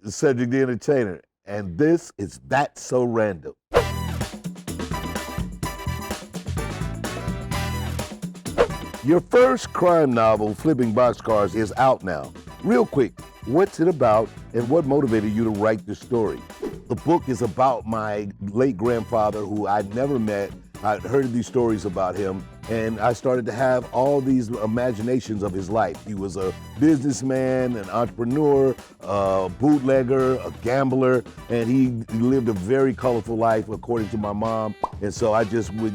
Cedric the Entertainer, and this is That's So Random. Your first crime novel, Flipping Boxcars, is out now. Real quick, what's it about and what motivated you to write the story? The book is about my late grandfather who I'd never met. I'd heard these stories about him, and I started to have all these imaginations of his life. He was a businessman, an entrepreneur, a bootlegger, a gambler, and he lived a very colorful life according to my mom. And so I just would,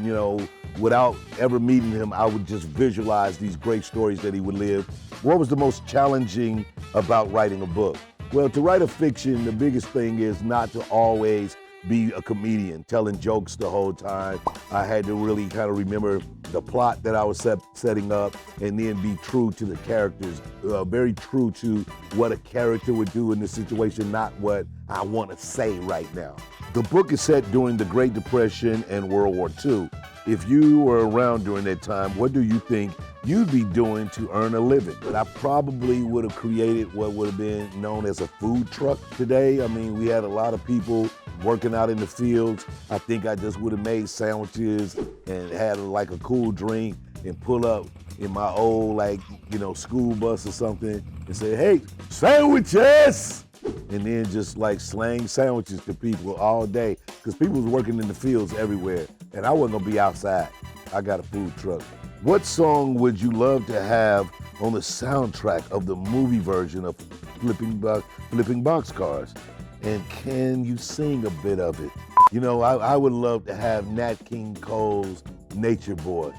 without ever meeting him, I would just visualize these great stories that he would live. What was the most challenging about writing a book? Well, to write a fiction, the biggest thing is not to always be a comedian, telling jokes the whole time. I had to really kind of remember the plot that I was setting up and then be true to the characters, very true to what a character would do in this situation, not what I want to say right now. The book is set during the Great Depression and World War II. If you were around during that time, what do you think you'd be doing to earn a living? But I probably would have created what would have been known as a food truck today. I mean, we had a lot of people working out in the fields. I think I just would have made sandwiches and had like a cool drink and pull up in my old school bus or something and say, "Hey, sandwiches!" And then just like slang sandwiches to people all day because people was working in the fields everywhere and I wasn't gonna be outside. I got a food truck. What song would you love to have on the soundtrack of the movie version of Flipping Boxcars? And can you sing a bit of it? I would love to have Nat King Cole's Nature Boy.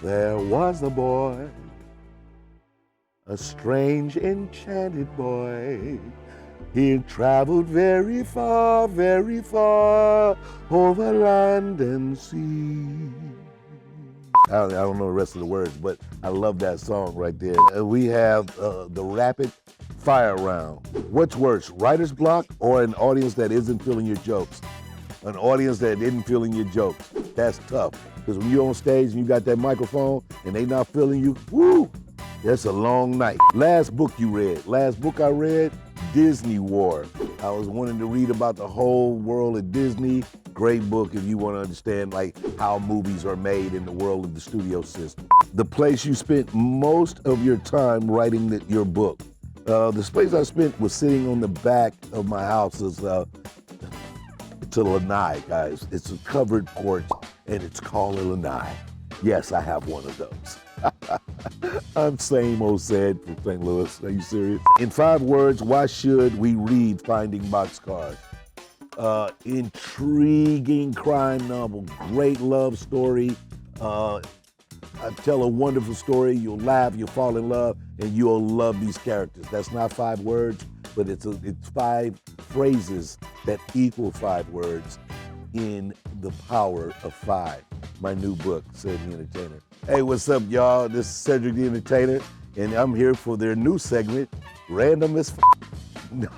There was a boy, a strange enchanted boy. He traveled very far over land and sea. I don't know the rest of the words, but I love that song right there. We have the rapid fire round. What's worse, writer's block or an audience that isn't feeling your jokes? An audience that isn't feeling your jokes. That's tough, because when you're on stage and you got that microphone and they not feeling you, woo, that's a long night. Last book you read? Last book I read, Disney War. I was wanting to read about the whole world of Disney. Great book if you want to understand how movies are made in the world of the studio system. The place you spent most of your time writing your book. The place I spent was sitting on the back of my house. It's a lanai, guys. It's a covered porch and it's called a lanai. Yes, I have one of those. I'm same old Ced from St. Louis. Are you serious? In 5 words, why should we read Finding Boxcars? Intriguing crime novel, great love story. I tell a wonderful story. You'll laugh, you'll fall in love, and you'll love these characters. That's not 5 words, but it's 5 phrases that equal 5 words in the power of 5. My new book, Cedric the Entertainer. Hey, what's up, y'all? This is Cedric the Entertainer, and I'm here for their new segment, Random as No.